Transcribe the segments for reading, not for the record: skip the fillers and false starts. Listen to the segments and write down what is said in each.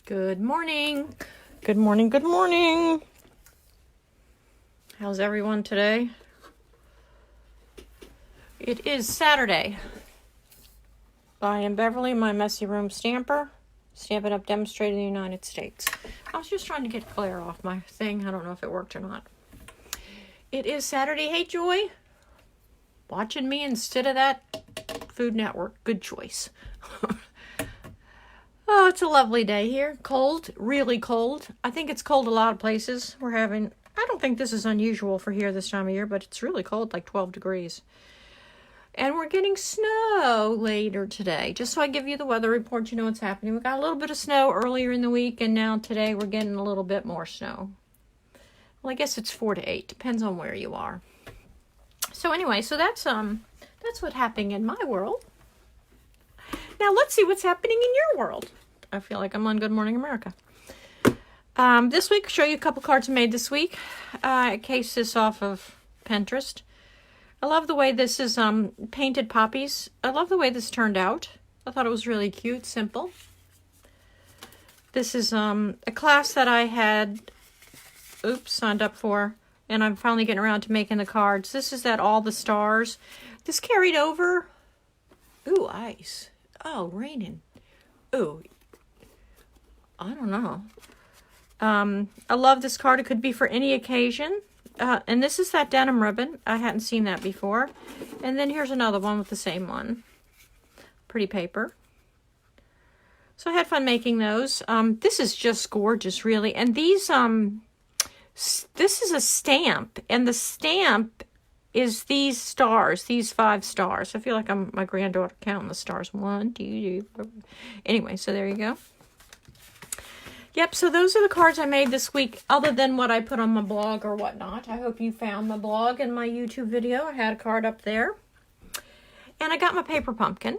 Good morning. Good morning. Good morning. How's everyone today? It is Saturday. I am Beverly, my messy room stamper. Stampin' Up! Demonstrator in the United States. I was just trying to get glare off my thing. I don't know if it worked or not. It is Saturday. Hey, Joy. Watching me instead of that Food Network. Good choice. Oh, it's a lovely day here. Cold, really cold. I think it's cold a lot of places. I don't think this is unusual for here this time of year, but it's really cold, like 12 degrees. And we're getting snow later today. Just so I give you the weather report, you know what's happening. We got a little bit of snow earlier in the week, and now today we're getting a little bit more snow. Well, I guess it's 4 to 8. Depends on where you are. So anyway, that's what's happening in my world. Now let's see what's happening in your world. I feel like I'm on Good Morning America. This week, I'll show you a couple cards I made this week. I cased this off of Pinterest. I love the way this is painted poppies. I love the way this turned out. I thought it was really cute, simple. This is a class that I had signed up for, and I'm finally getting around to making the cards. This is that All the Stars. This carried over. Ooh, ice. Oh, raining. Ooh, I don't know. I love this card. It could be for any occasion. And this is that denim ribbon. I hadn't seen that before. And then here's another one with the same one. Pretty paper. So I had fun making those. This is just gorgeous, really. And these, this is a stamp. And the stamp is these stars, these 5 stars. I feel like I'm my granddaughter counting the stars. 1, 2, 3. Anyway, so there you go. Yep, so those are the cards I made this week, other than what I put on my blog or whatnot. I hope you found my blog and my YouTube video. I had a card up there. And I got my paper pumpkin.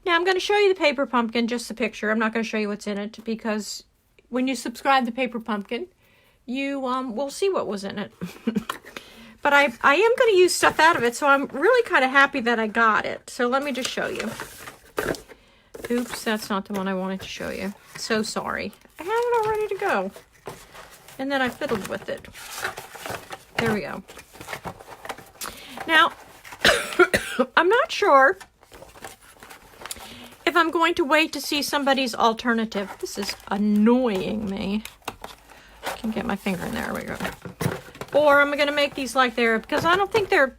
Now, I'm going to show you the paper pumpkin, just the picture. I'm not going to show you what's in it, because when you subscribe to Paper Pumpkin, you will see what was in it. But I am going to use stuff out of it, so I'm really kind of happy that I got it. So let me just show you. Oops, that's not the one I wanted to show you. So sorry. I had it all ready to go. And then I fiddled with it. There we go. Now, I'm not sure if I'm going to wait to see somebody's alternative. This is annoying me. I can get my finger in there. There we go. Or I'm going to make these like they're, because I don't think they're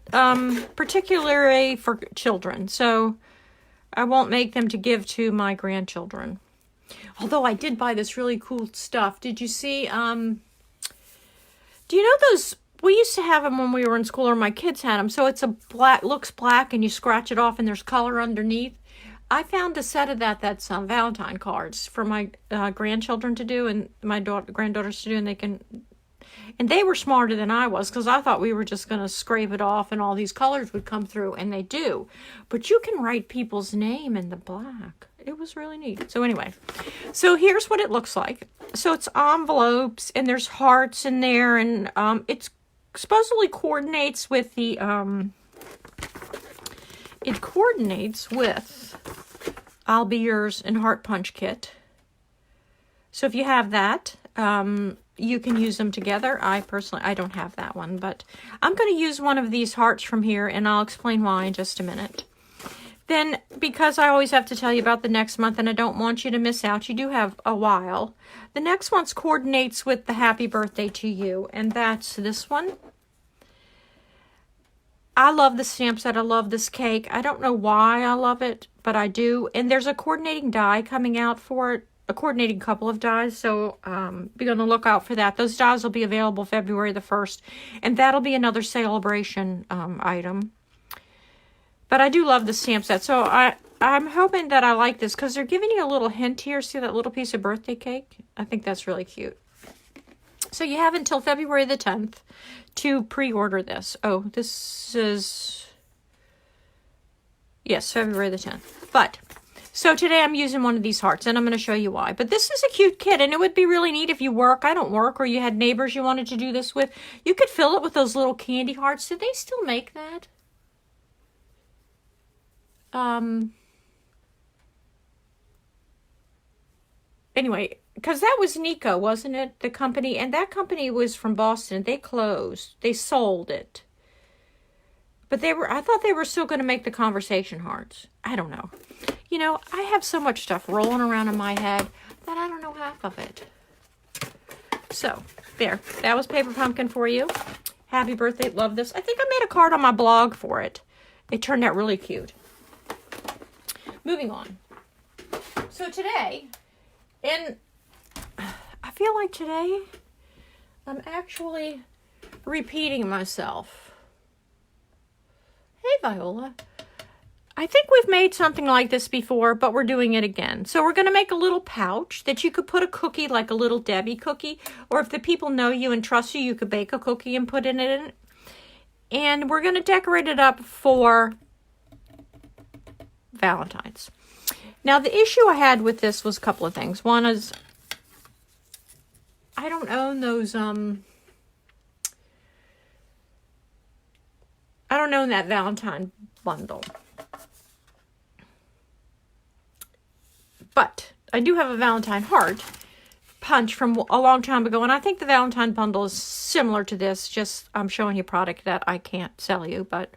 particularly for children. So I won't make them to give to my grandchildren. Although I did buy this really cool stuff. Did you see, do you know those, we used to have them when we were in school, or my kids had them. So it's a black, looks black, and you scratch it off and there's color underneath. I found a set of that's Valentine cards for my grandchildren to do, and my granddaughters to do, and they were smarter than I was, because I thought we were just going to scrape it off and all these colors would come through, and they do. But you can write people's name in the black. It was really neat. So anyway, so here's what it looks like. So it's envelopes, and there's hearts in there, and it supposedly coordinates with the, it coordinates with I'll Be Yours and Heart Punch Kit. So if you have that, you can use them together. I don't have that one, but I'm going to use one of these hearts from here, and I'll explain why in just a minute. Then, because I always have to tell you about the next month, and I don't want you to miss out, you do have a while. The next one coordinates with the Happy Birthday to You, and that's this one. I love the stamp set. I love this cake. I don't know why I love it, but I do. And there's a coordinating die coming out for it. A coordinating couple of dies, so be on the lookout for that. Those dies will be available February the 1st, and that'll be another celebration item. But I do love the stamp set, so I'm hoping that I like this, because they're giving you a little hint here. See that little piece of birthday cake? I think that's really cute. So you have until February the 10th to pre-order this. Oh, this is, yes, February the 10th. But so today I'm using one of these hearts, and I'm going to show you why. But this is a cute kit, and it would be really neat if you work. I don't work, or you had neighbors you wanted to do this with. You could fill it with those little candy hearts. Do they still make that? Anyway, because that was Nico, wasn't it? The company, and that company was from Boston. They closed. They sold it. But I thought they were still going to make the conversation hearts. I don't know. You know, I have so much stuff rolling around in my head that I don't know half of it. So, there. That was Paper Pumpkin for you. Happy birthday. Love this. I think I made a card on my blog for it. It turned out really cute. Moving on. So today, and I feel like today I'm actually repeating myself. Hey, Viola. I think we've made something like this before, but we're doing it again. So we're going to make a little pouch that you could put a cookie, like a little Debbie cookie. Or if the people know you and trust you, you could bake a cookie and put it in it. And we're going to decorate it up for Valentine's. Now, the issue I had with this was a couple of things. One is, I don't own those, I don't own that Valentine bundle. But I do have a Valentine heart punch from a long time ago, and I think the Valentine bundle is similar to this, just I'm showing you product that I can't sell you, but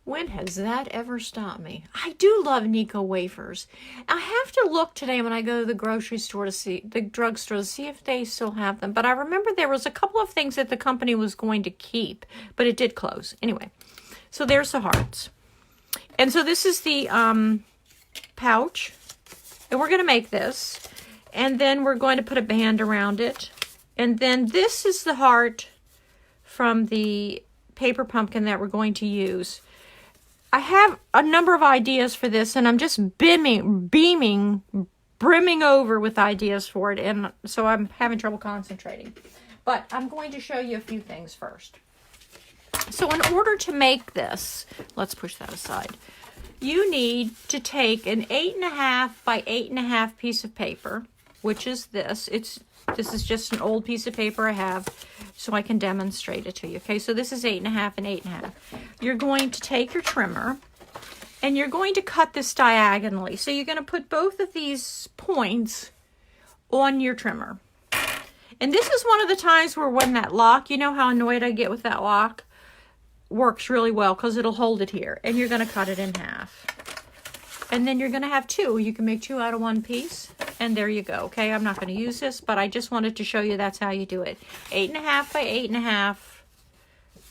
when has that ever stopped me? I do love Nico wafers. I have to look today when I go to the grocery store to see, the drugstore, to see if they still have them, but I remember there was a couple of things that the company was going to keep, but it did close. Anyway, so there's the hearts. And so this is the pouch. And we're going to make this. And then we're going to put a band around it. And then this is the heart from the paper pumpkin that we're going to use. I have a number of ideas for this, and I'm just brimming over with ideas for it. And so I'm having trouble concentrating. But I'm going to show you a few things first. So in order to make this, let's push that aside. You need to take an 8.5 by 8.5 piece of paper, which is this. This is just an old piece of paper I have, so I can demonstrate it to you. Okay, so this is 8.5 and 8.5. You're going to take your trimmer, and you're going to cut this diagonally. So you're going to put both of these points on your trimmer. And this is one of the times where when that lock, you know how annoyed I get with that lock? Works really well because it'll hold it here, and you're going to cut it in half, and then you're going to have two. You can make two out of one piece, and there you go. Okay, I'm not going to use this, but I just wanted to show you that's how you do it. 8.5 by 8.5.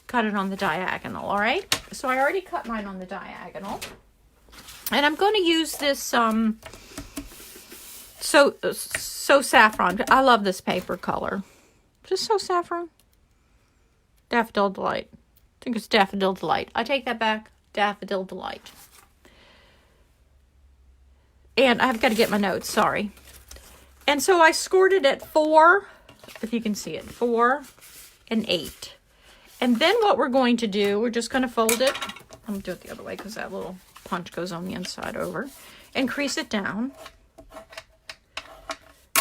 Cut it on the diagonal. All right, so I already cut mine on the diagonal, and I'm going to use this so saffron. I love this paper color. Just so saffron. Daffodil Delight. I think it's Daffodil Delight. I take that back. Daffodil Delight. And I've got to get my notes. Sorry. And so I scored it at 4, if you can see it, 4 and 8. And then what we're going to do, we're just going to fold it. I'm going to do it the other way because that little punch goes on the inside over. And crease it down.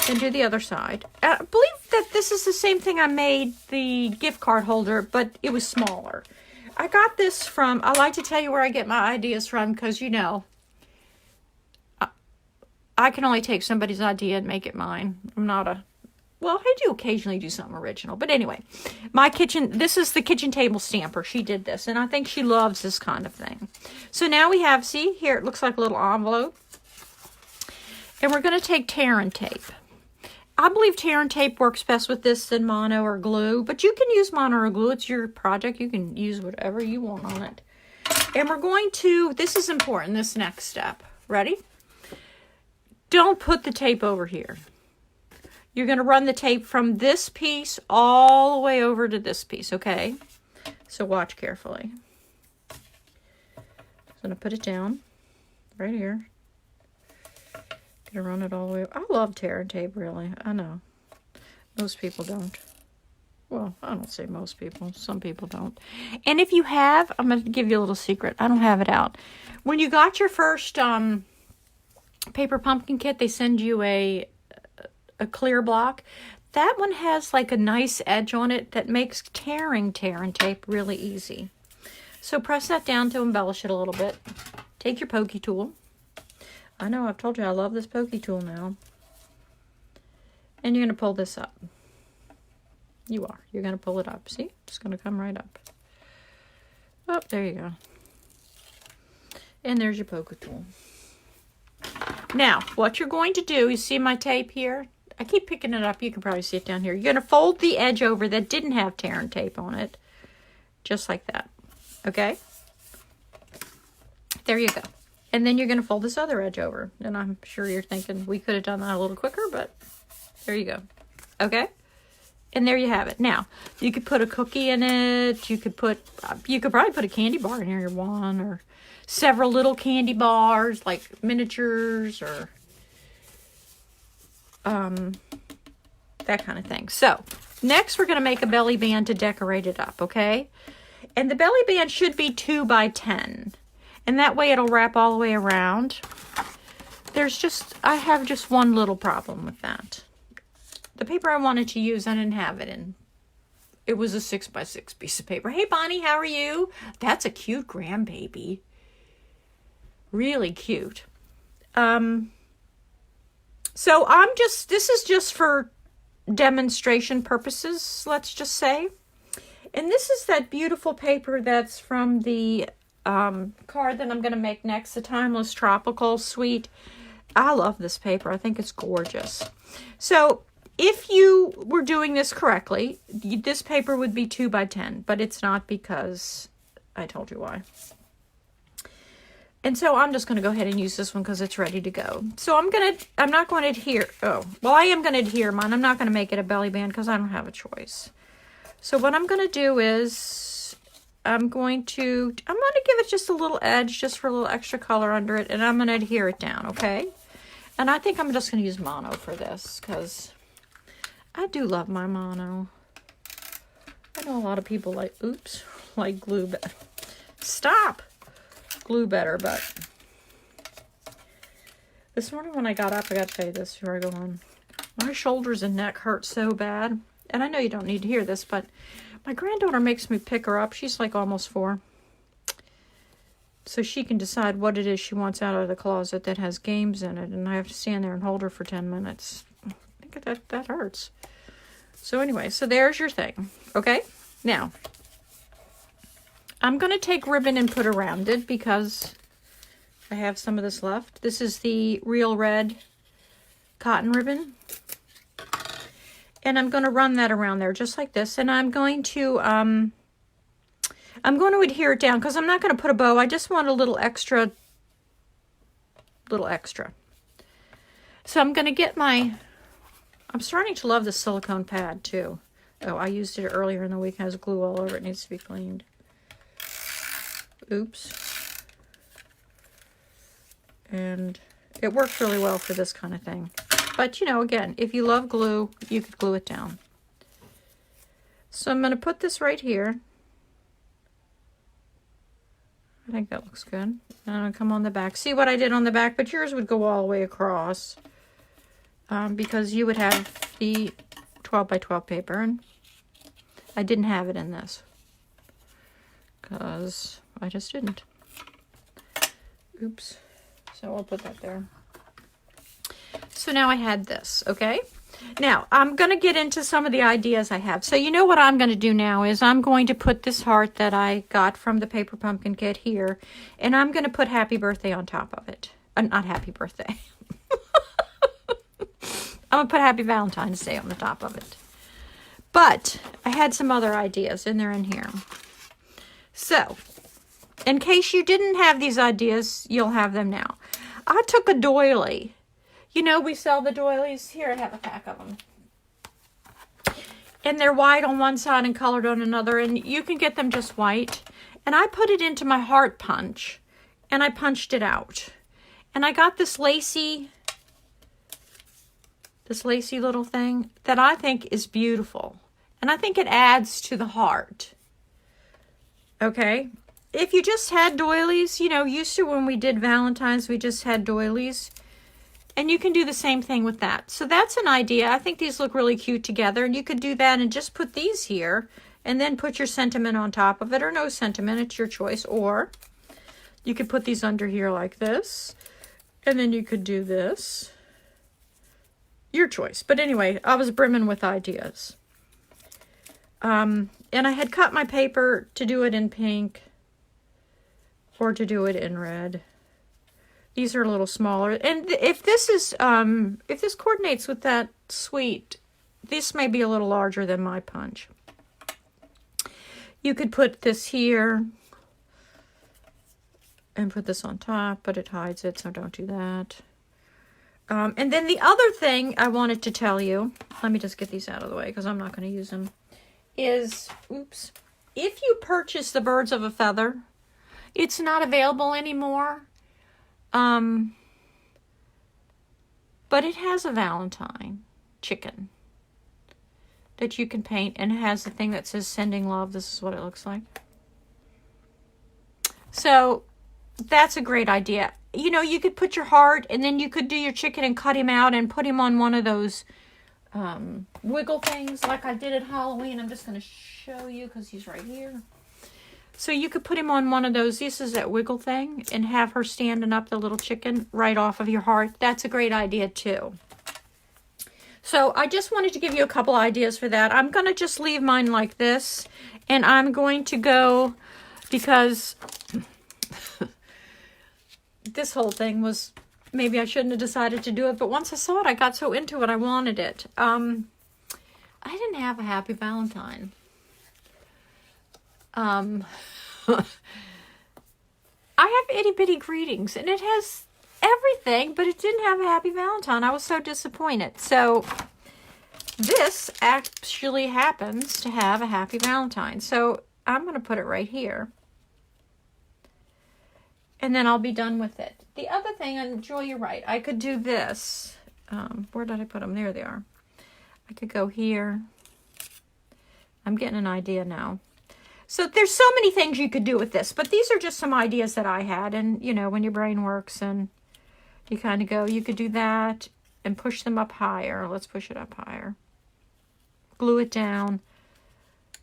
And do the other side. I believe that this is the same thing I made the gift card holder, but it was smaller. I got this from, I like to tell you where I get my ideas from because, you know, I can only take somebody's idea and make it mine. I'm not a, well, I do occasionally do something original. But anyway, my kitchen, this is the kitchen table stamper. She did this, and I think she loves this kind of thing. So now we have, see, here it looks like a little envelope. And we're going to take tear and tape. I believe tear and tape works best with this than mono or glue, but you can use mono or glue. It's your project. You can use whatever you want on it. And we're going to, this is important, this next step. Ready? Don't put the tape over here. You're going to run the tape from this piece all the way over to this piece, okay? So watch carefully. I'm going to put it down right here. To run it all the way. I love tear and tape, really. I know. Most people don't. Well, I don't say most people. Some people don't. And if you have, I'm going to give you a little secret. I don't have it out. When you got your first paper pumpkin kit, they send you a clear block. That one has like a nice edge on it that makes tearing tear and tape really easy. So press that down to embellish it a little bit. Take your pokey tool. I know, I've told you I love this pokey tool now. And you're going to pull this up. You are. You're going to pull it up. See? It's going to come right up. Oh, there you go. And there's your poker tool. Now, what you're going to do, you see my tape here? I keep picking it up. You can probably see it down here. You're going to fold the edge over that didn't have tear and tape on it. Just like that. Okay? There you go. And then you're going to fold this other edge over. And I'm sure you're thinking we could have done that a little quicker, but there you go. Okay? And there you have it. Now, you could put a cookie in it. You could probably put a candy bar in here, one or several little candy bars, like miniatures or that kind of thing. So, next we're going to make a belly band to decorate it up, okay? And the belly band should be 2 by 10. And that way it'll wrap all the way around. I have just one little problem with that. The paper I wanted to use, I didn't have it in. It was a 6 by 6 piece of paper. Hey, Bonnie, how are you? That's a cute grandbaby. Really cute. So this is just for demonstration purposes, let's just say. And this is that beautiful paper that's from the card that I'm going to make next, the Timeless Tropical Suite. I love this paper. I think it's gorgeous. So if you were doing this correctly, this paper would be 2 by 10, but it's not because I told you why. And so I'm just going to go ahead and use this one because it's ready to go. So I'm not going to adhere. Oh, well, I am going to adhere mine. I'm not going to make it a belly band because I don't have a choice. So what I'm going to do is I'm going to give it just a little edge, just for a little extra color under it, and I'm going to adhere it down, okay? And I think I'm just going to use mono for this because I do love my mono. I know a lot of people like glue better. Stop! Glue better, but this morning when I got up, I got to tell you this before I go on. My shoulders and neck hurt so bad. And I know you don't need to hear this, but my granddaughter makes me pick her up. She's like almost 4. So she can decide what it is she wants out of the closet that has games in it. And I have to stand there and hold her for 10 minutes. I think that hurts. So anyway, so there's your thing. Okay? Now, I'm going to take ribbon and put around it because I have some of this left. This is the Real Red cotton ribbon. And I'm going to run that around there just like this. And I'm going to adhere it down because I'm not going to put a bow. I just want a little extra. So I'm going to get I'm starting to love the silicone pad too. Oh, I used it earlier in the week. It has glue all over it. Needs to be cleaned. Oops. And it works really well for this kind of thing. But, you know, again, if you love glue, you could glue it down. So I'm going to put this right here. I think that looks good. And I'm going to come on the back. See what I did on the back? But yours would go all the way across. Because you would have the 12 by 12 paper. And I didn't have it in this. Because I just didn't. Oops. So I'll put that there. So now I had this, okay? Now, I'm going to get into some of the ideas I have. So you know what I'm going to do now is I'm going to put this heart that I got from the Paper Pumpkin Kit here, and I'm going to put Happy Birthday on top of it. Not Happy Birthday. I'm going to put Happy Valentine's Day on the top of it. But I had some other ideas, and they're in here. So, in case you didn't have these ideas, you'll have them now. I took a doily. You know, we sell the doilies. Here, I have a pack of them. And they're white on one side and colored on another. And you can get them just white. And I put it into my heart punch. And I punched it out. And I got this lacy little thing that I think is beautiful. And I think it adds to the heart. Okay? If you just had doilies, you know, used to when we did Valentine's, we just had doilies. And you can do the same thing with that. So that's an idea. I think these look really cute together. And you could do that and just put these here. And then put your sentiment on top of it. Or no sentiment. It's your choice. Or you could put these under here like this. And then you could do this. Your choice. But anyway, I was brimming with ideas. And I had cut my paper to do it in pink or to do it in red. These are a little smaller. And if this is, if this coordinates with that suite, this may be a little larger than my punch. You could put this here and put this on top, but it hides it, so don't do that. And then the other thing I wanted to tell you, let me just get these out of the way because I'm not going to use them, is, oops, if you purchase the Birds of a Feather, it's not available anymore. But it has a Valentine chicken that you can paint, and it has the thing that says sending love. This is what it looks like. So that's a great idea. You know, you could put your heart, and then you could do your chicken and cut him out and put him on one of those wiggle things like I did at Halloween. I'm just going to show you because he's right here. So you could put him on one of those. This is that wiggle thing, and have her standing up, the little chicken, right off of your heart. That's a great idea too. So I just wanted to give you a couple ideas for that. I'm going to just leave mine like this, and I'm going to go, because this whole thing was, maybe I shouldn't have decided to do it, but once I saw it, I got so into it, I wanted it. I didn't have a happy Valentine. I have itty bitty greetings, and it has everything, but it didn't have a happy Valentine. I was so disappointed. So this actually happens to have a happy Valentine. So I'm going to put it right here, and then I'll be done with it. The other thing, and Joy, you're right, I could do this. Where did I put them? There they are. I could go here. I'm getting an idea now. So there's so many things you could do with this, but these are just some ideas that I had. And, you know, when your brain works and you kind of go, you could do that and push them up higher. Let's push it up higher. Glue it down.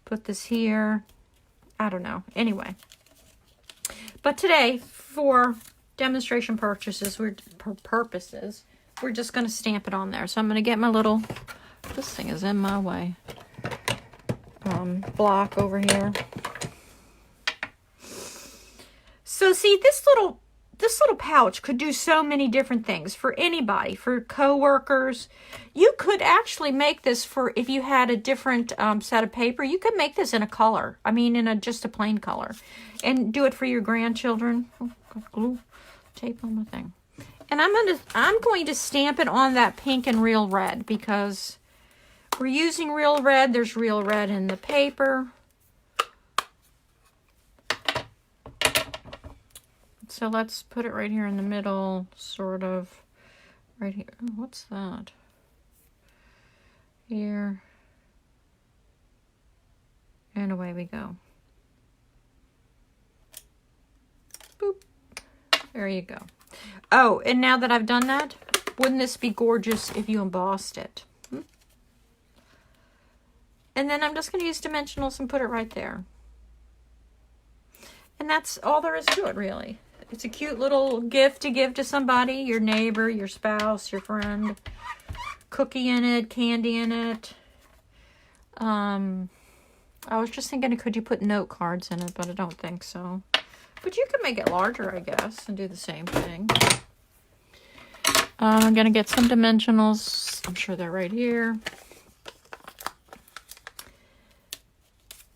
Put this here. I don't know. Anyway. But today, for demonstration purposes, we're just going to stamp it on there. So I'm going to get my little, this thing is in my way, block over here. So see, this little pouch could do so many different things for anybody, for co-workers. You could actually make this for, if you had a different set of paper, you could make this in a color. I mean, in just a plain color, and do it for your grandchildren. Oh, got glue tape on my thing. And I'm going to stamp it on that pink and real red, because we're using real red. There's real red in the paper. So let's put it right here in the middle, sort of. Right here. Oh, what's that? Here. And away we go. Boop. There you go. Oh, and now that I've done that, wouldn't this be gorgeous if you embossed it? And then I'm just going to use dimensionals and put it right there. And that's all there is to it, really. It's a cute little gift to give to somebody, your neighbor, your spouse, your friend. Cookie in it, candy in it. I was just thinking, could you put note cards in it, but I don't think so. But you could make it larger, I guess, and do the same thing. I'm going to get some dimensionals. I'm sure they're right here.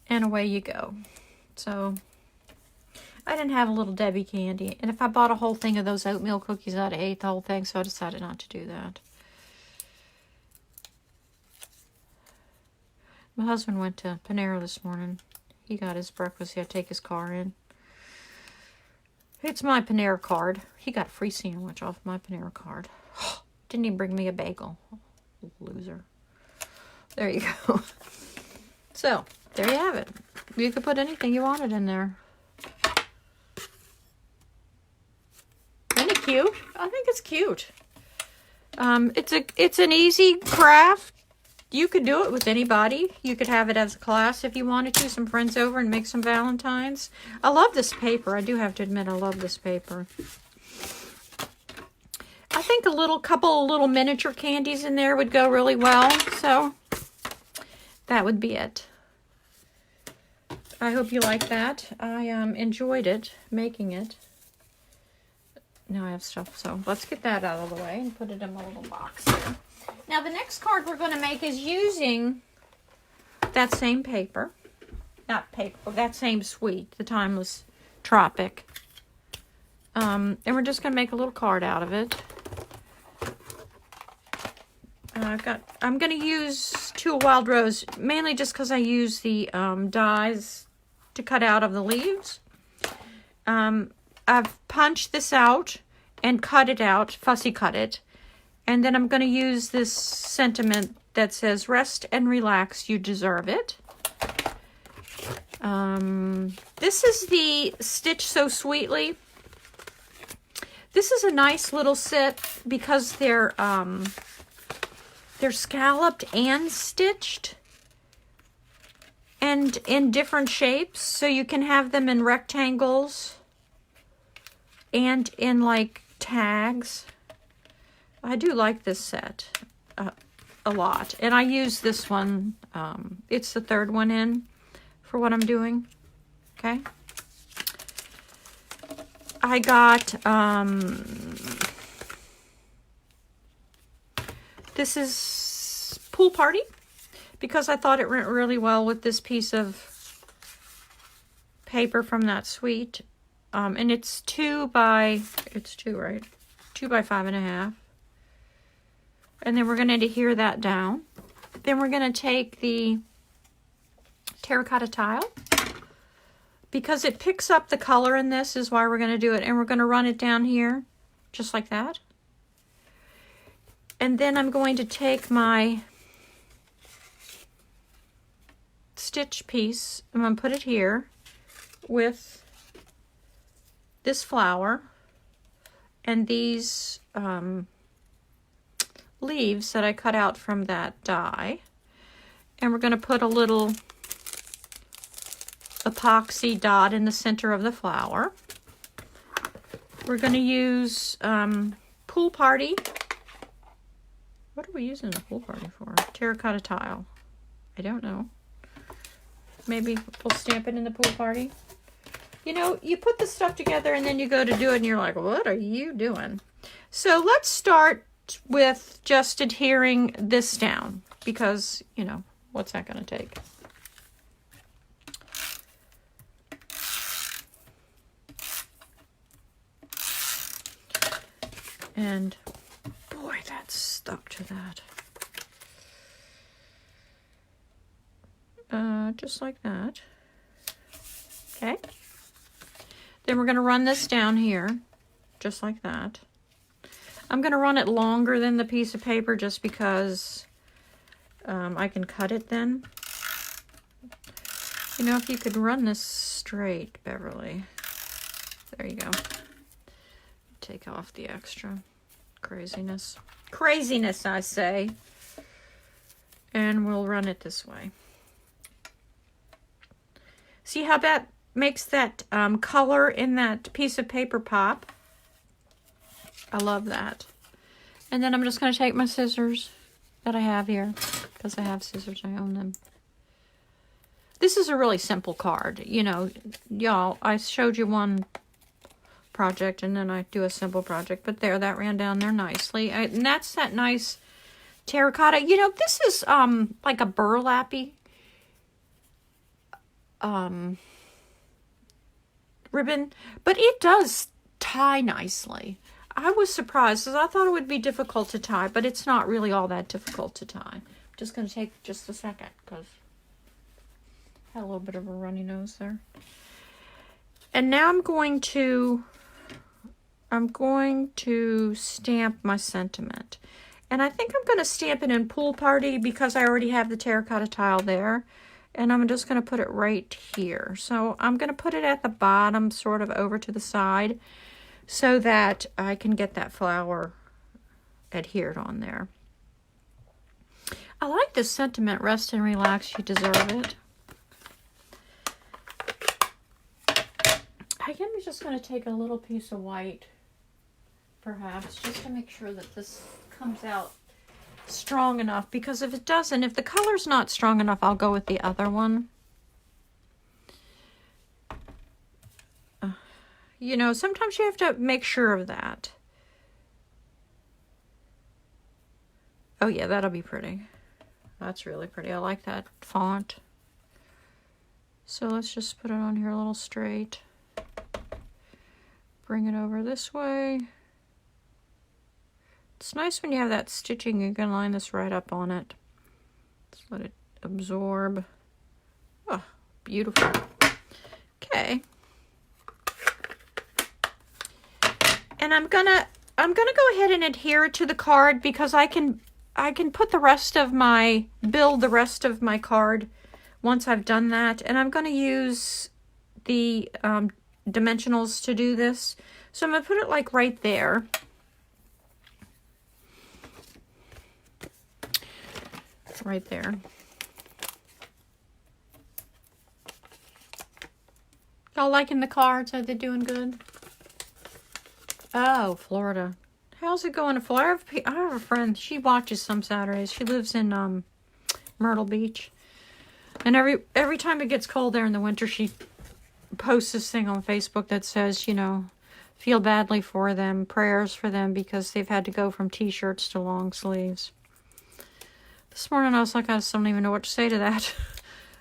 And away you go. So I didn't have a little Debbie candy. And if I bought a whole thing of those oatmeal cookies, I'd have ate the whole thing. So I decided not to do that. My husband went to Panera this morning. He got his breakfast. He had to take his car in. It's my Panera card. He got a free sandwich off my Panera card. Didn't even bring me a bagel. Loser. There you go. So, there you have it. You could put anything you wanted in there. Isn't it cute? I think it's cute. It's an easy craft. You could do it with anybody. You could have it as a class if you wanted to. Some friends over and make some Valentines. I love this paper. I do have to admit I love this paper. I think a couple of little miniature candies in there would go really well. So that would be it. I hope you like that. I enjoyed it, making it. Now I have stuff, so let's get that out of the way and put it in my little box here. Now the next card we're going to make is using that same paper. Not paper, that same suite, the Timeless Tropic. And we're just going to make a little card out of it. I'm going to use two Wild Rose, mainly just because I use the dies to cut out of the leaves. I've punched this out and cut it out, fussy cut it. And then I'm going to use this sentiment that says, rest and relax, you deserve it. This is the Stitch So Sweetly. This is a nice little set because they're scalloped and stitched and in different shapes, so you can have them in rectangles and in like tags. I do like this set a lot, and I use this one. It's the third one in for what I'm doing. Okay, I got this is Pool Party, because I thought it went really well with this piece of paper from that suite. And it's 2 by 5.5. And then we're going to adhere that down. Then we're going to take the terracotta tile, because it picks up the color in this, is why we're going to do it. And we're going to run it down here, just like that. And then I'm going to take my stitch piece, I'm going to put it here with this flower and these leaves that I cut out from that die. And we're going to put a little epoxy dot in the center of the flower. We're going to use Pool Party. What are we using the Pool Party for? Terracotta tile. I don't know. Maybe we'll stamp it in the Pool Party. You know, you put the stuff together and then you go to do it and you're like, what are you doing? So let's start with just adhering this down, because, you know, what's that going to take? And boy, that's stuck to that. Just like that. Okay. Then we're going to run this down here, just like that. I'm going to run it longer than the piece of paper just because I can cut it then. You know, if you could run this straight, Beverly. There you go. Take off the extra craziness. Craziness, I say. And we'll run it this way. See how that makes that color in that piece of paper pop? I love that. And then I'm just going to take my scissors that I have here, because I have scissors, I own them. This is a really simple card. You know, y'all, I showed you one project and then I do a simple project, but there, that ran down there nicely. And that's that nice terracotta. You know, this is like a burlappy ribbon, but it does tie nicely. I was surprised because I thought it would be difficult to tie, but it's not really all that difficult to tie. I'm just going to take just a second because I had a little bit of a runny nose there. And now I'm going to stamp my sentiment. And I think I'm going to stamp it in Pool Party because I already have the terracotta tile there. And I'm just going to put it right here. So I'm going to put it at the bottom, sort of over to the side, so that I can get that flower adhered on there. I like this sentiment, rest and relax, you deserve it. I am just going to take a little piece of white perhaps, just to make sure that this comes out strong enough, because if it doesn't, if the color's not strong enough, I'll go with the other one. You know, sometimes you have to make sure of that. Oh yeah, that'll be pretty. That's really pretty. I like that font. So let's just put it on here a little straight. Bring it over this way. It's nice when you have that stitching, you can line this right up on it. Just let it absorb. Oh, beautiful. Okay. And I'm gonna go ahead and adhere it to the card, because I can put the rest of my, build the rest of my card once I've done that. And I'm gonna use the dimensionals to do this. So I'm gonna put it like right there. Right there. Y'all liking the cards? Are they doing good? Oh, Florida. How's it going to Florida? I have a friend. She watches some Saturdays. She lives in Myrtle Beach. And every time it gets cold there in the winter, she posts this thing on Facebook that says, you know, feel badly for them, prayers for them, because they've had to go from t-shirts to long sleeves. This morning I was like, I just don't even know what to say to that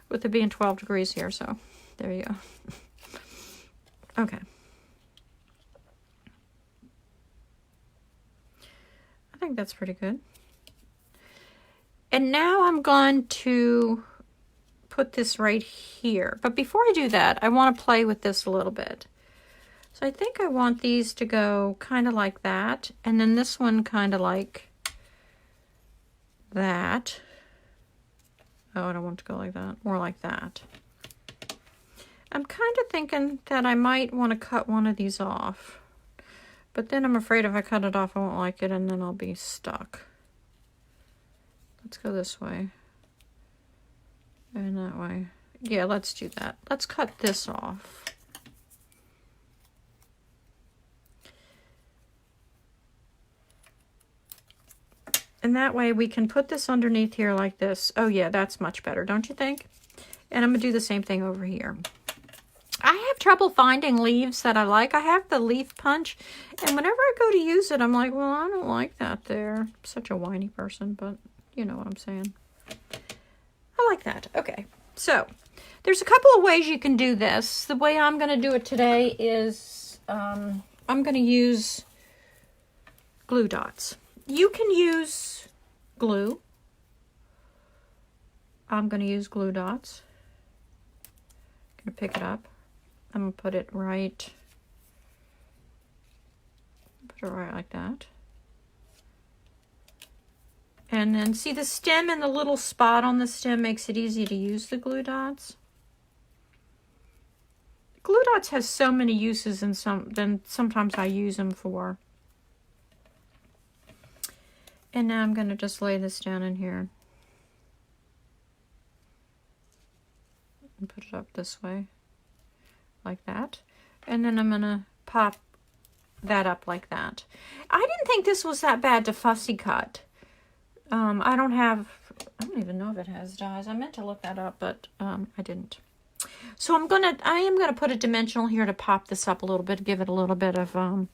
with it being 12 degrees here. So there you go. Okay. I think that's pretty good. And now I'm going to put this right here. But before I do that, I want to play with this a little bit. So I think I want these to go kind of like that. And then this one kind of like that. Oh, I don't want it to go like that. More like that. I'm kind of thinking that I might want to cut one of these off. But then I'm afraid if I cut it off, I won't like it, and then I'll be stuck. Let's go this way. And that way. Yeah, let's do that. Let's cut this off. And that way we can put this underneath here like this. Oh yeah, that's much better, don't you think? And I'm going to do the same thing over here. I have trouble finding leaves that I like. I have the leaf punch, and whenever I go to use it, I'm like, well, I don't like that there. I'm such a whiny person, but you know what I'm saying. I like that. Okay, so there's a couple of ways you can do this. The way I'm going to do it today is I'm going to use glue dots. You can use glue. I'm going to use glue dots. I'm going to pick it up. I'm going to put it right like that. And then see the stem, and the little spot on the stem makes it easy to use the glue dots. Glue dots has so many uses, and sometimes I use them for. And now I'm going to just lay this down in here. And put it up this way. Like that. And then I'm going to pop that up like that. I didn't think this was that bad to fussy cut. I don't even know if it has dies. I meant to look that up, but I didn't. So I am gonna put a dimensional here to pop this up a little bit, give it a little bit of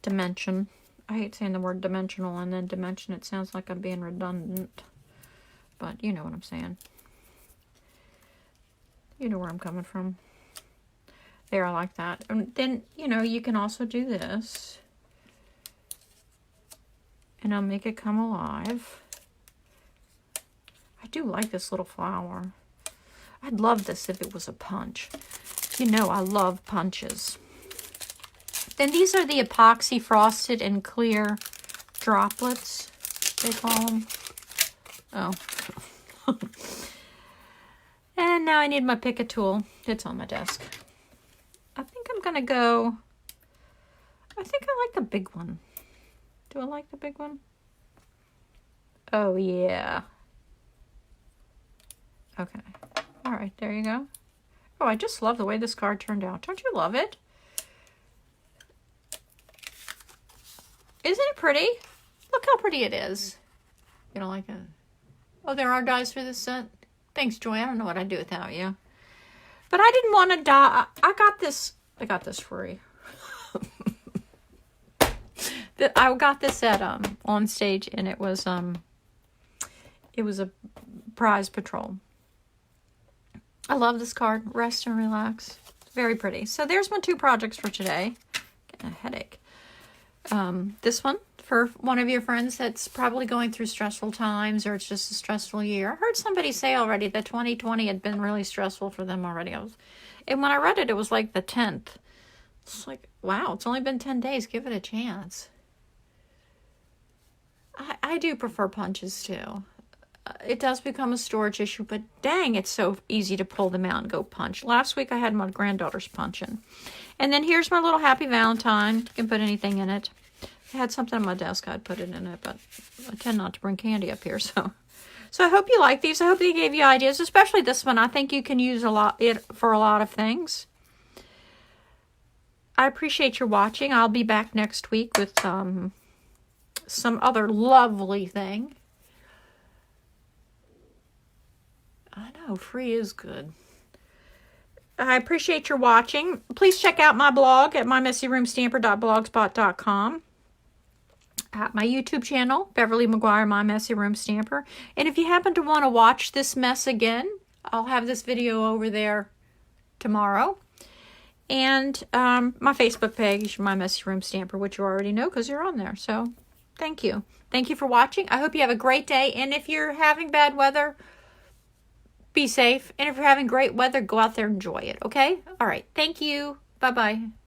dimension. I hate saying the word dimensional and then dimension. It sounds like I'm being redundant, but you know what I'm saying. You know where I'm coming from. There, I like that. And then, you know, you can also do this. And I'll make it come alive. I do like this little flower. I'd love this if it was a punch. You know, I love punches. Then these are the epoxy frosted and clear droplets, they call them. Oh. And now I need my Pick-a tool. It's on my desk. I think I'm going to go... I think I like the big one. Do I like the big one? Oh, yeah. Okay. All right, there you go. Oh, I just love the way this card turned out. Don't you love it? Isn't it pretty? Look how pretty it is. You don't like it? Oh, there are dies for this set? Thanks, Joy. I don't know what I'd do without you. But I didn't want to die. I got this free. I got this at on stage, and it was a prize patrol. I love this card. Rest and relax. Very pretty. So there's my 2 projects for today. Getting a headache. This one for one of your friends that's probably going through stressful times, or it's just a stressful year. I heard somebody say already that 2020 had been really stressful for them already. And when I read it, it was like the 10th. It's like, wow, it's only been 10 days. Give it a chance. I do prefer punches too. It does become a storage issue, but dang, it's so easy to pull them out and go punch. Last week I had my granddaughters punching. And then here's my little Happy Valentine. You can put anything in it. If I had something on my desk, I'd put it in it, but I tend not to bring candy up here. So I hope you like these. I hope they gave you ideas, especially this one. I think you can use it for a lot of things. I appreciate your watching. I'll be back next week with some other lovely thing. I know, free is good. I appreciate your watching. Please check out my blog at mymessyroomstamper.blogspot.com. At my YouTube channel, Beverly McGuire, My Messy Room Stamper. And if you happen to want to watch this mess again, I'll have this video over there tomorrow. And my Facebook page, My Messy Room Stamper, which you already know because you're on there. So thank you. Thank you for watching. I hope you have a great day. And if you're having bad weather, be safe. And if you're having great weather, go out there and enjoy it, okay? All right. Thank you. Bye-bye.